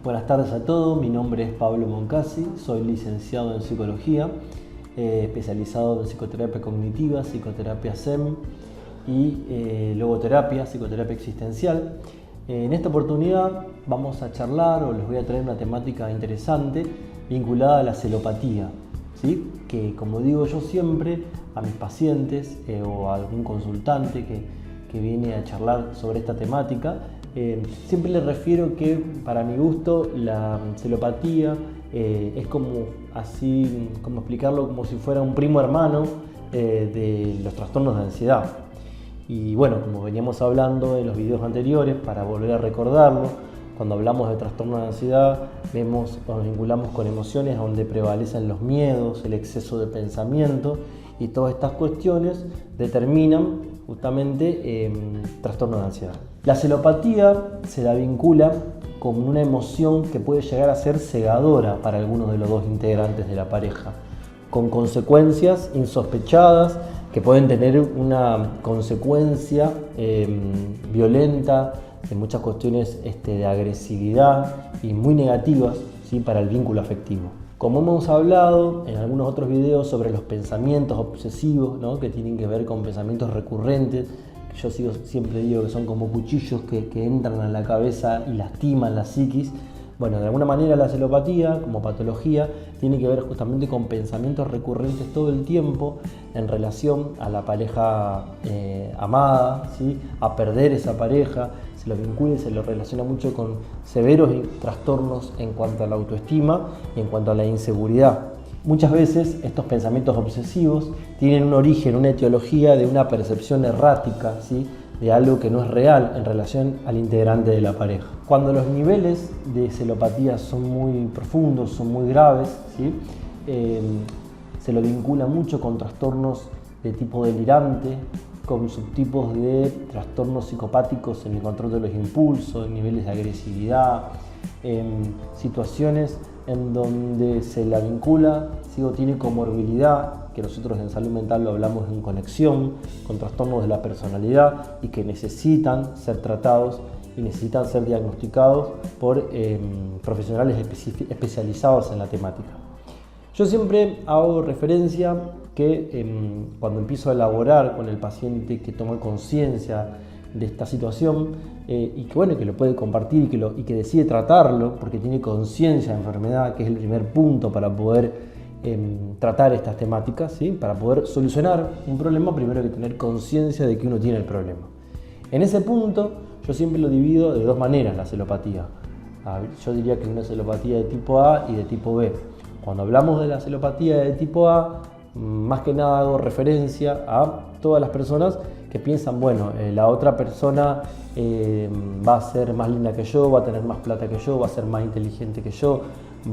Buenas tardes a todos, mi nombre es Pablo Moncasi, soy licenciado en Psicología, especializado en Psicoterapia Cognitiva, Psicoterapia SEM y Logoterapia, Psicoterapia Existencial. En esta oportunidad vamos a charlar o les voy a traer una temática interesante vinculada a la celopatía, ¿sí? Que como digo yo siempre a mis pacientes o a algún consultante que viene a charlar sobre esta temática, siempre les refiero que para mi gusto la celopatía es como explicarlo como si fuera un primo hermano de los trastornos de ansiedad. Y bueno, como veníamos hablando en los videos anteriores, para volver a recordarlo, cuando hablamos de trastornos de ansiedad nos vinculamos con emociones donde prevalecen los miedos, el exceso de pensamiento, y todas estas cuestiones determinan justamente trastorno de ansiedad. La celopatía se la vincula con una emoción que puede llegar a ser cegadora para algunos de los dos integrantes de la pareja, con consecuencias insospechadas que pueden tener una consecuencia violenta en muchas cuestiones de agresividad y muy negativas, ¿sí?, para el vínculo afectivo. Como hemos hablado en algunos otros videos sobre los pensamientos obsesivos, ¿no?, que tienen que ver con pensamientos recurrentes, que yo siempre digo que son como cuchillos que entran a la cabeza y lastiman la psiquis. Bueno, de alguna manera la celopatía, como patología, tiene que ver justamente con pensamientos recurrentes todo el tiempo en relación a la pareja amada, ¿sí?, a perder esa pareja. Se lo vincula y se lo relaciona mucho con severos trastornos en cuanto a la autoestima y en cuanto a la inseguridad. Muchas veces estos pensamientos obsesivos tienen un origen, una etiología de una percepción errática, ¿sí?, de algo que no es real en relación al integrante de la pareja. Cuando los niveles de celopatía son muy profundos, son muy graves, ¿sí?, se lo vincula mucho con trastornos de tipo delirante, con subtipos de trastornos psicopáticos en el control de los impulsos, en niveles de agresividad, en situaciones en donde se la vincula, tiene comorbilidad, que nosotros en salud mental lo hablamos en conexión, con trastornos de la personalidad y que necesitan ser tratados y necesitan ser diagnosticados por profesionales especializados en la temática. Yo siempre hago referencia que cuando empiezo a elaborar con el paciente que toma conciencia de esta situación y que lo puede compartir y que decide tratarlo porque tiene conciencia de enfermedad, que es el primer punto para poder tratar estas temáticas, ¿sí? Para poder solucionar un problema, primero hay que tener conciencia de que uno tiene el problema. En ese punto yo siempre lo divido de dos maneras, la celopatía. Yo diría que es una celopatía de tipo A y de tipo B. Cuando hablamos de la celopatía de tipo A, más que nada hago referencia a todas las personas que piensan, la otra persona va a ser más linda que yo, va a tener más plata que yo, va a ser más inteligente que yo,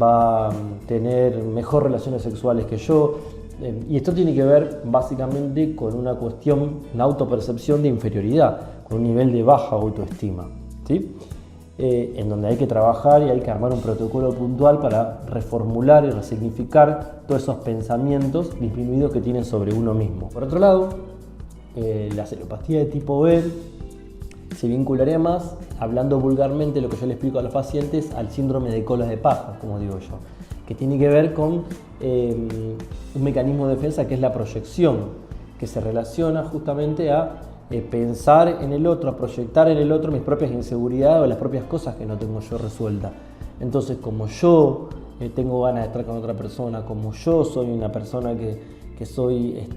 va a tener mejor relaciones sexuales que yo. Y esto tiene que ver básicamente con una cuestión, una autopercepción de inferioridad, con un nivel de baja autoestima, ¿sí? En donde hay que trabajar y hay que armar un protocolo puntual para reformular y resignificar todos esos pensamientos disminuidos que tienen sobre uno mismo. Por otro lado, la celopatía de tipo B se vincularía más, hablando vulgarmente lo que yo le explico a los pacientes, al síndrome de cola de paja, como digo yo, que tiene que ver con un mecanismo de defensa que es la proyección, que se relaciona justamente a pensar en el otro, a proyectar en el otro mis propias inseguridades o las propias cosas que no tengo yo resueltas. Entonces, como yo tengo ganas de estar con otra persona, como yo soy una persona que soy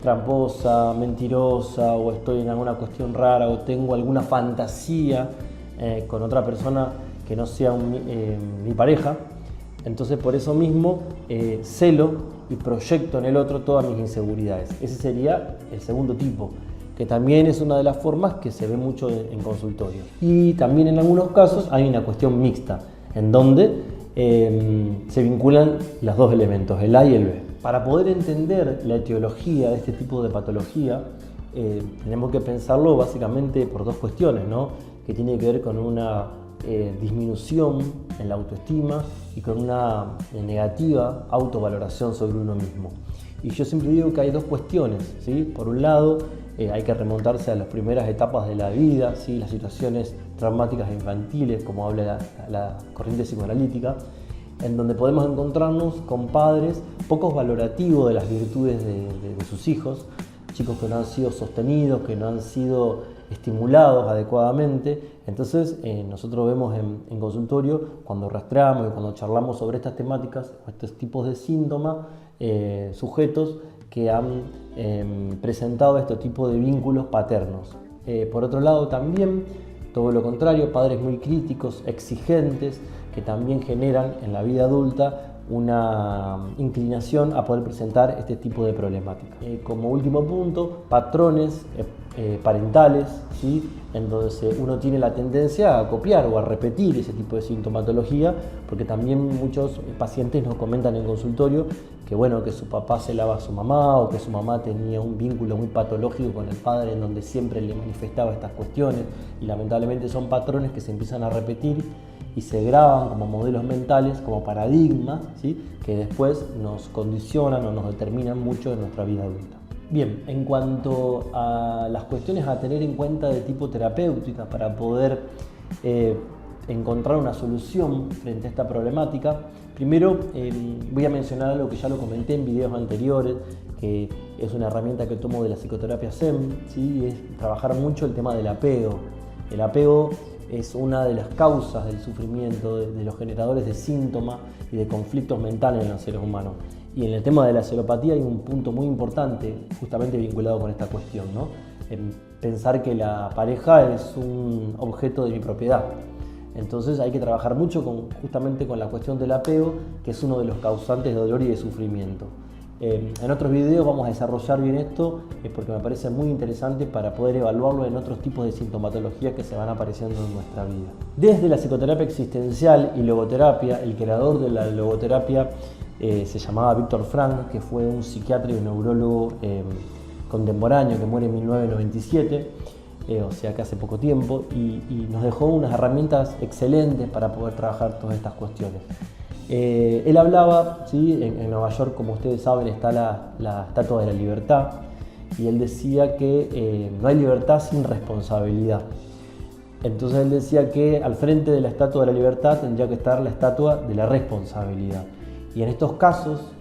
tramposa, mentirosa, o estoy en alguna cuestión rara, o tengo alguna fantasía con otra persona que no sea mi pareja, entonces por eso mismo celo y proyecto en el otro todas mis inseguridades. Ese sería el segundo tipo, que también es una de las formas que se ve mucho en consultorio. Y también en algunos casos hay una cuestión mixta, en donde se vinculan los dos elementos, el A y el B. Para poder entender la etiología de este tipo de patología, tenemos que pensarlo básicamente por dos cuestiones, ¿no?, que tiene que ver con una disminución en la autoestima y con una negativa autovaloración sobre uno mismo. Y yo siempre digo que hay dos cuestiones, ¿sí? Por un lado, hay que remontarse a las primeras etapas de la vida, ¿sí? Las situaciones traumáticas infantiles, como habla la corriente psicoanalítica, en donde podemos encontrarnos con padres pocos valorativos de las virtudes de sus hijos, chicos que no han sido sostenidos, que no han sido estimulados adecuadamente. Entonces nosotros vemos en consultorio, cuando rastreamos y cuando charlamos sobre estas temáticas, estos tipos de síntomas, sujetos que han presentado este tipo de vínculos paternos. Por otro lado también, todo lo contrario, padres muy críticos, exigentes, que también generan en la vida adulta una inclinación a poder presentar este tipo de problemática. Como último punto, patrones parentales, ¿sí? En donde uno tiene la tendencia a copiar o a repetir ese tipo de sintomatología, porque también muchos pacientes nos comentan en consultorio que, bueno, que su papá se lava a su mamá, o que su mamá tenía un vínculo muy patológico con el padre en donde siempre le manifestaba estas cuestiones, y lamentablemente son patrones que se empiezan a repetir y se graban como modelos mentales, como paradigmas, ¿sí? Que después nos condicionan o nos determinan mucho en nuestra vida adulta. Bien, en cuanto a las cuestiones a tener en cuenta de tipo terapéutica para poder encontrar una solución frente a esta problemática, primero voy a mencionar algo que ya lo comenté en videos anteriores, que es una herramienta que tomo de la psicoterapia Zen, ¿sí? Es trabajar mucho el tema del apego. El apego es una de las causas del sufrimiento, de los generadores de síntomas y de conflictos mentales en los seres humanos. Y en el tema de la celopatía hay un punto muy importante, justamente vinculado con esta cuestión, ¿no? Pensar que la pareja es un objeto de mi propiedad. Entonces hay que trabajar mucho justamente con la cuestión del apego, que es uno de los causantes de dolor y de sufrimiento. En otros videos vamos a desarrollar bien esto, porque me parece muy interesante para poder evaluarlo en otros tipos de sintomatología que se van apareciendo en nuestra vida. Desde la psicoterapia existencial y logoterapia, el creador de la logoterapia se llamaba Viktor Frankl, que fue un psiquiatra y un neurólogo contemporáneo que muere en 1997, o sea que hace poco tiempo, y nos dejó unas herramientas excelentes para poder trabajar todas estas cuestiones. Él hablaba, ¿sí? En Nueva York, como ustedes saben, está la Estatua de la Libertad, y él decía que no hay libertad sin responsabilidad. Entonces él decía que al frente de la Estatua de la Libertad tendría que estar la Estatua de la Responsabilidad. Y en estos casos,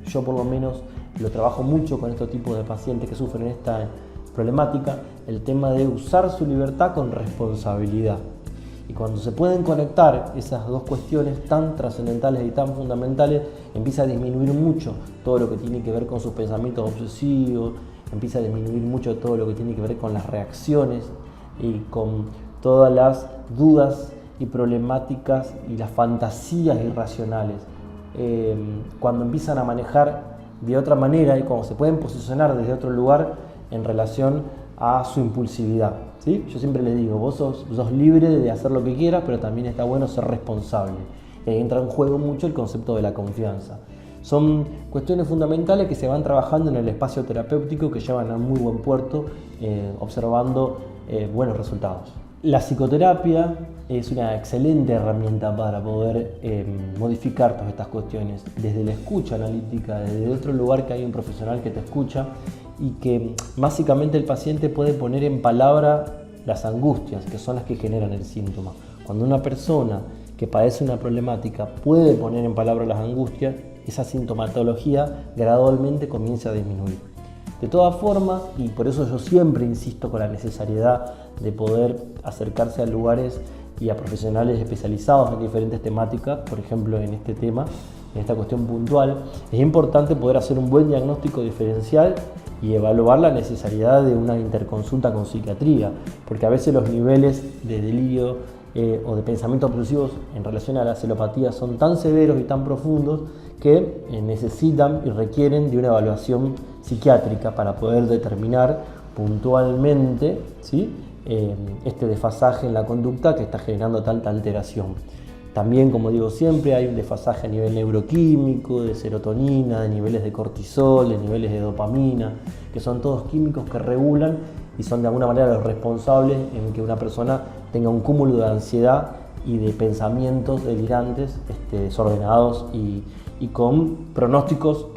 yo por lo menos lo trabajo mucho con estos tipos de pacientes que sufren esta problemática, el tema de usar su libertad con responsabilidad. Y cuando se pueden conectar esas dos cuestiones tan trascendentales y tan fundamentales, empieza a disminuir mucho todo lo que tiene que ver con sus pensamientos obsesivos, empieza a disminuir mucho todo lo que tiene que ver con las reacciones y con todas las dudas y problemáticas y las fantasías irracionales. Cuando empiezan a manejar de otra manera y cuando se pueden posicionar desde otro lugar en relación a su impulsividad, ¿sí? Yo siempre les digo, vos sos libre de hacer lo que quieras, pero también está bueno ser responsable. Y ahí entra en juego mucho el concepto de la confianza. Son cuestiones fundamentales que se van trabajando en el espacio terapéutico, que llevan a muy buen puerto, observando buenos resultados. La psicoterapia es una excelente herramienta para poder modificar todas estas cuestiones, desde la escucha analítica, desde otro lugar que hay un profesional que te escucha y que básicamente el paciente puede poner en palabra las angustias, que son las que generan el síntoma. Cuando una persona que padece una problemática puede poner en palabra las angustias, esa sintomatología gradualmente comienza a disminuir. De todas formas, y por eso yo siempre insisto con la necesariedad de poder acercarse a lugares y a profesionales especializados en diferentes temáticas, por ejemplo en este tema, en esta cuestión puntual, es importante poder hacer un buen diagnóstico diferencial y evaluar la necesidad de una interconsulta con psiquiatría, porque a veces los niveles de delirio o de pensamientos obsesivos en relación a la celopatía son tan severos y tan profundos que necesitan y requieren de una evaluación psiquiátrica para poder determinar puntualmente, ¿sí?, este desfasaje en la conducta que está generando tanta alteración. También, como digo siempre, hay un desfasaje a nivel neuroquímico, de serotonina, de niveles de cortisol, de niveles de dopamina, que son todos químicos que regulan y son de alguna manera los responsables en que una persona tenga un cúmulo de ansiedad y de pensamientos delirantes, desordenados y con pronósticos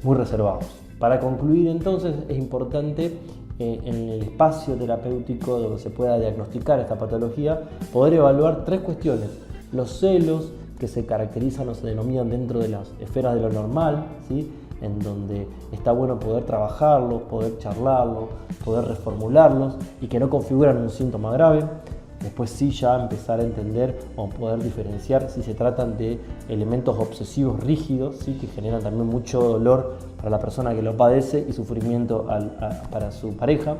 muy reservados. Para concluir entonces es importante en el espacio terapéutico donde se pueda diagnosticar esta patología poder evaluar 3 cuestiones: los celos que se caracterizan o se denominan dentro de las esferas de lo normal, ¿sí? En donde está bueno poder trabajarlos, poder charlarlos, poder reformularlos y que no configuran un síntoma grave. Después sí ya empezar a entender o poder diferenciar si se tratan de elementos obsesivos rígidos, ¿sí? Que generan también mucho dolor para la persona que lo padece y sufrimiento para su pareja.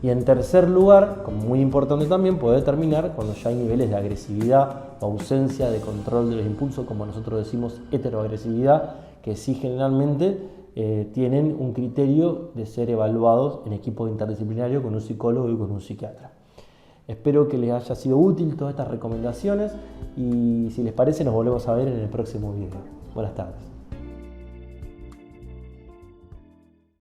Y en tercer lugar, como muy importante también, poder determinar cuando ya hay niveles de agresividad o ausencia de control de los impulsos, como nosotros decimos heteroagresividad, que sí generalmente tienen un criterio de ser evaluados en equipo interdisciplinario con un psicólogo y con un psiquiatra. Espero que les haya sido útil todas estas recomendaciones y si les parece nos volvemos a ver en el próximo video. Buenas tardes.